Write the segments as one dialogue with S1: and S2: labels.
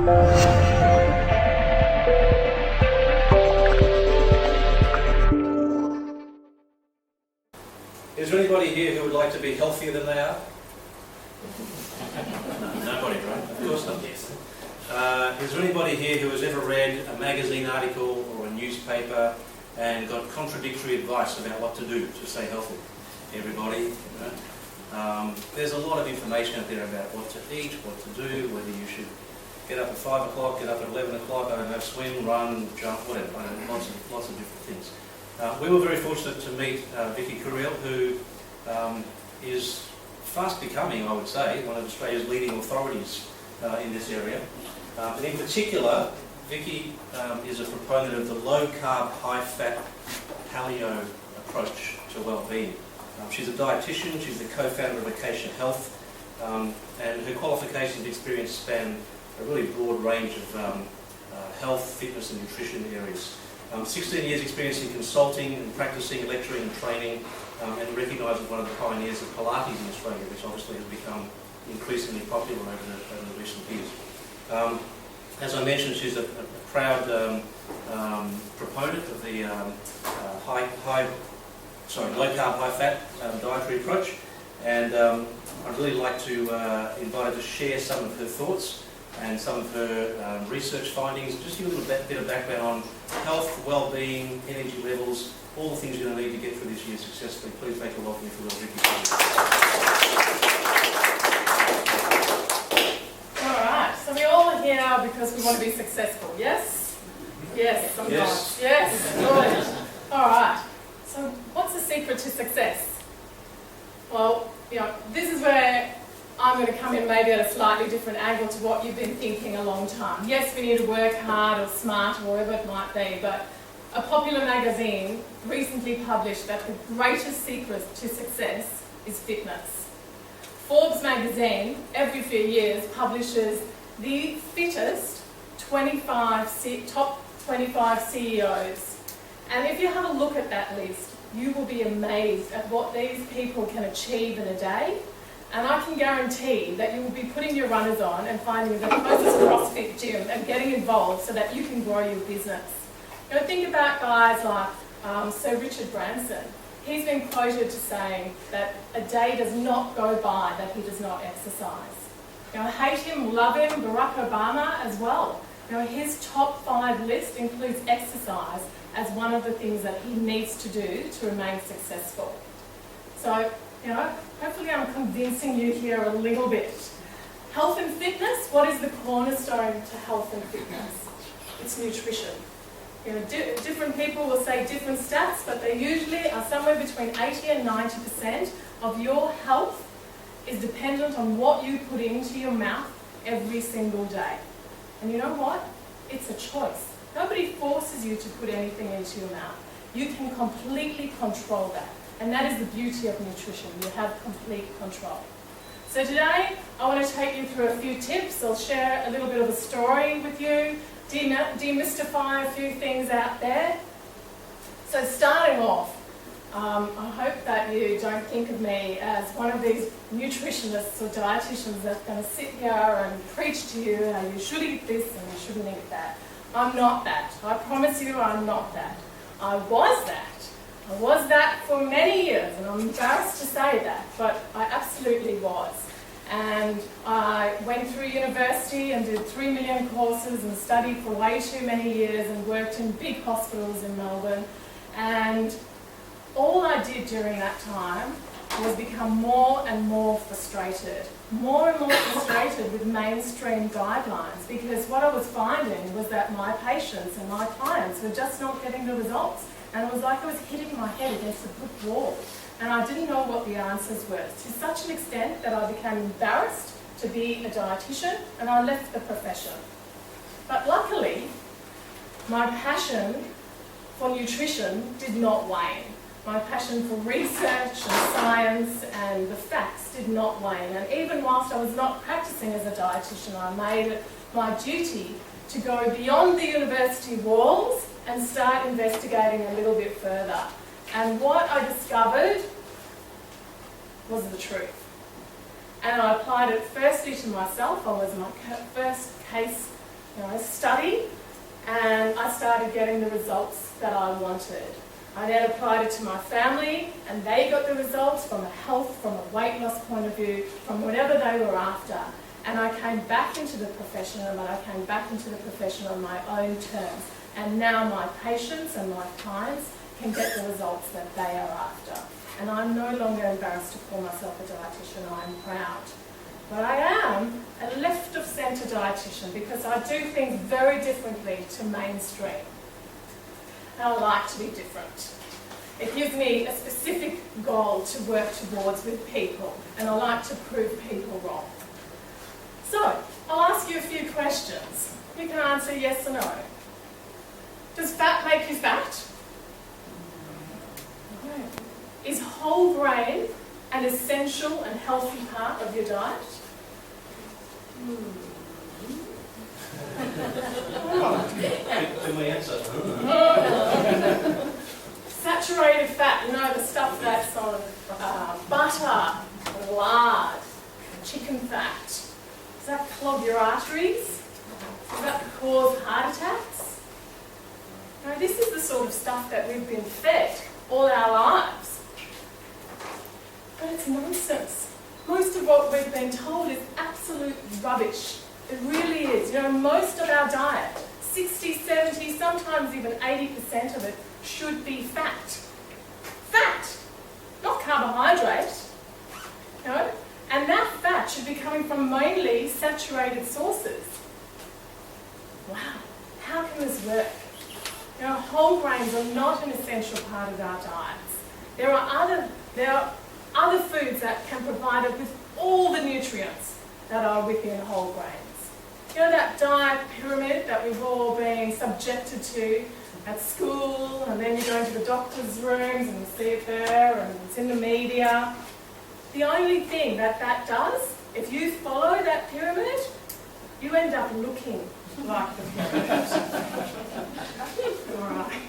S1: Is there anybody here who would like to be healthier than they are? No, nobody, right? Of course not. Yes. Is there anybody here who has ever read a magazine article or a newspaper and got contradictory advice about what to do to stay healthy? Everybody, you know? There's a lot of information out there about what to eat, what to do, whether you should get up at 5 o'clock, get up at 11 o'clock, I don't know, swim, run, jump, whatever, I don't know, lots of different things. We were very fortunate to meet Vicky Kuriel, who is fast becoming, I would say, one of Australia's leading authorities in this area. And in particular, Vicky is a proponent of the low-carb, high-fat Paleo approach to well-being. She's a dietitian, she's the co-founder of Acacia Health, and her qualifications and experience span a really broad range of health, fitness and nutrition areas. 16 years experience in consulting and practicing, lecturing and training, and recognised as one of the pioneers of Pilates in Australia, which obviously has become increasingly popular over the recent years. As I mentioned, she's a proud proponent of the low-carb, high-fat dietary approach, and I'd really like to invite her to share some of her thoughts and some of her research findings, just give a little bit of background on health, well-being, energy levels, all the things you're going to need to get through this year successfully. Please make a welcome if you will, Vicky.
S2: All right, so we all are here because we want to be successful, yes? Yes, sometimes. Yes, good. All right, so what's the secret to success? Well, you know, this is where I'm going to come in maybe at a slightly different angle to what you've been thinking a long time. Yes, we need to work hard or smart or whatever it might be, but a popular magazine recently published that the greatest secret to success is fitness. Forbes magazine, every few years, publishes the fittest top 25 CEOs. And if you have a look at that list, you will be amazed at what these people can achieve in a day. And I can guarantee that you will be putting your runners on and finding the closest CrossFit gym and getting involved so that you can grow your business. You know, think about guys like Sir Richard Branson. He's been quoted to saying that a day does not go by that he does not exercise. You know, hate him, love him, Barack Obama as well. You know, his top 5 list includes exercise as one of the things that he needs to do to remain successful. So, you know, hopefully I'm convincing you here a little bit. Health and fitness, what is the cornerstone to health and fitness? It's nutrition. You know, different people will say different stats, but they usually are somewhere between 80 and 90% of your health is dependent on what you put into your mouth every single day. And you know what? It's a choice. Nobody forces you to put anything into your mouth. You can completely control that. And that is the beauty of nutrition. You have complete control. So today, I want to take you through a few tips. I'll share a little bit of a story with you, demystify a few things out there. So starting off, I hope that you don't think of me as one of these nutritionists or dietitians that's going to sit here and preach to you how you should eat this and you shouldn't eat that. I'm not that. I promise you I'm not that. I was that. I was that for many years, and I'm embarrassed to say that, but I absolutely was. And I went through university and did 3 million courses and studied for way too many years and worked in big hospitals in Melbourne. And all I did during that time was become more and more frustrated. More and more frustrated with mainstream guidelines, because what I was finding was that my patients and my clients were just not getting the results. And it was like I was hitting my head against a brick wall. And I didn't know what the answers were, to such an extent that I became embarrassed to be a dietitian and I left the profession. But luckily, my passion for nutrition did not wane. My passion for research and science and the facts did not wane. And even whilst I was not practicing as a dietitian, I made it my duty to go beyond the university walls and start investigating a little bit further. And what I discovered was the truth. And I applied it firstly to myself. I was my first case I studied and I started getting the results that I wanted. I then applied it to my family and they got the results from a health, from a weight loss point of view, from whatever they were after. And I came back into the profession on my own terms. And now my patients and my clients can get the results that they are after. And I'm no longer embarrassed to call myself a dietitian, I'm proud. But I am a left-of-centre dietitian because I do things very differently to mainstream. And I like to be different. It gives me a specific goal to work towards with people, and I like to prove people wrong. So, I'll ask you a few questions. You can answer yes or no. Does fat make you fat? No. Is whole grain an essential and healthy part of your diet?
S1: Can we answer?
S2: Saturated fat, you know, the stuff that's on butter, lard, chicken fat. Does that clog your arteries? Does that cause heart attacks? Now, this is the sort of stuff that we've been fed all our lives. But it's nonsense. Most of what we've been told is absolute rubbish. It really is. You know, most of our diet, 60, 70, sometimes even 80% of it should be fat. Fat, not carbohydrate. You know? And that fat should be coming from mainly saturated sources. Wow, how can this work? You know, whole grains are not an essential part of our diets. There are other foods that can provide us with all the nutrients that are within whole grains. You know that diet pyramid that we've all been subjected to at school, and then you go into the doctor's rooms and you see it there, and it's in the media. The only thing that does, if you follow that pyramid, you end up looking like the pyramid. Alright.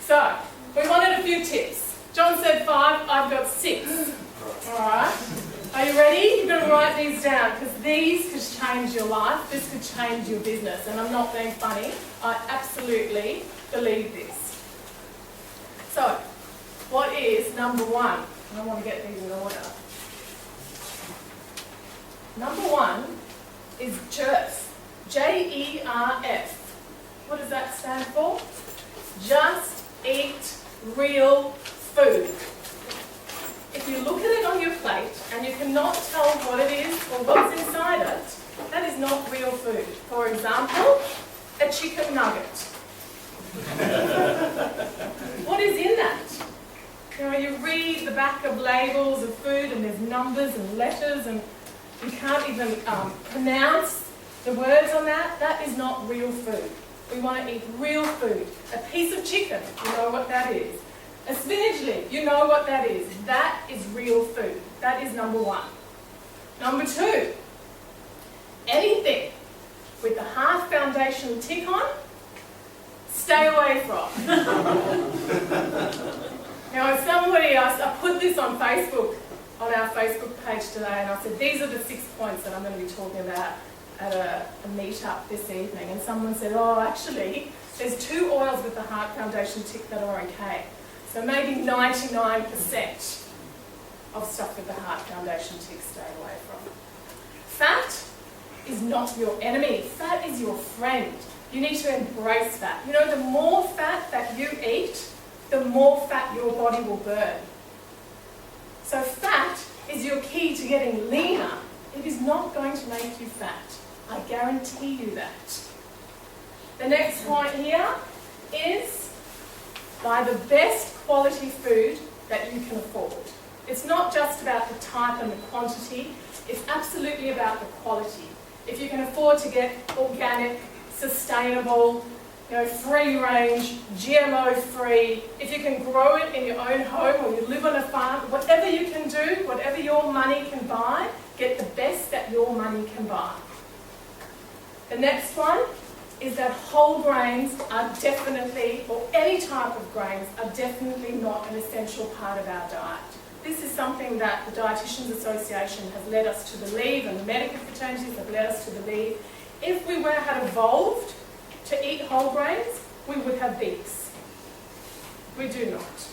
S2: So, we wanted a few tips. John said 5, I've got 6. Alright. Are you ready? You've got to write these down because these could change your life. This could change your business. And I'm not being funny. I absolutely believe this. So, what is number 1? And I want to get these in order. Number 1 is JERF. JERF. What does that stand for? Just eat real food. If you look at it on your plate and you cannot tell what it is or what's inside it, that is not real food. For example, a chicken nugget. What is in that? You know, you read the back of labels of food and there's numbers and letters and you can't even pronounce the words on that. That is not real food. We want to eat real food. A piece of chicken, you know what that is. A spinach leaf, you know what that is. That is real food. That is number 1. Number 2, anything with the heart foundation tick on, stay away from. Now, if somebody else, I put this on Facebook, on our Facebook page today, and I said, these are the 6 points that I'm going to be talking about at a meet-up this evening. And someone said, oh, actually, there's 2 oils with the heart foundation tick that are okay. So maybe 99% of stuff with the heart foundation tick, stay away from. Fat is not your enemy. Fat is your friend. You need to embrace fat. You know, the more fat that you eat, the more fat your body will burn. So fat is your key to getting leaner. It is not going to make you fat. I guarantee you that. The next point here is buy the best quality food that you can afford. It's not just about the type and the quantity, it's absolutely about the quality. If you can afford to get organic, sustainable, you know, free range, GMO free, if you can grow it in your own home or you live on a farm, whatever you can do, whatever your money can buy, get the best that your money can buy. The next one is that whole grains are definitely, or any type of grains, are definitely not an essential part of our diet. This is something that the Dietitians Association has led us to believe, and the medical fraternities have led us to believe. If we had a evolved to eat whole grains, we would have beets. We do not.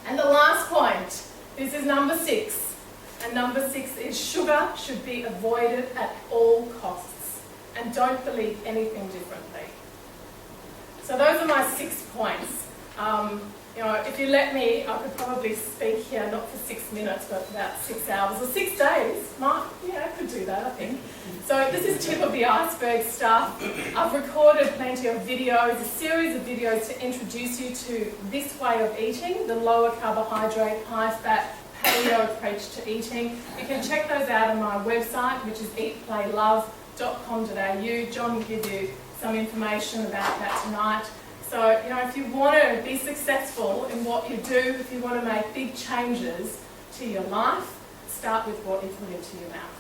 S2: And the last point, this is number 6. And number 6 is sugar should be avoided at all costs. And don't believe anything differently. So those are my 6 points. If you let me, I could probably speak here not for 6 minutes, but about 6 hours or 6 days. I could do that, I think. So this is tip of the iceberg stuff. I've recorded plenty of videos, a series of videos to introduce you to this way of eating, the lower carbohydrate, high fat, paleo approach to eating. You can check those out on my website, which is eatplaylove.com.au. John will give you some information about that tonight. So, if you want to be successful in what you do, if you want to make big changes to your life, start with what you put into your mouth.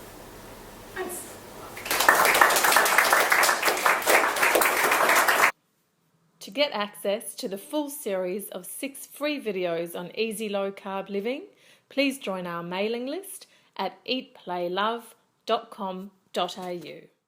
S2: Thanks. To get access to the full series of 6 free videos on easy low carb living, please join our mailing list at eatplaylove.com.au.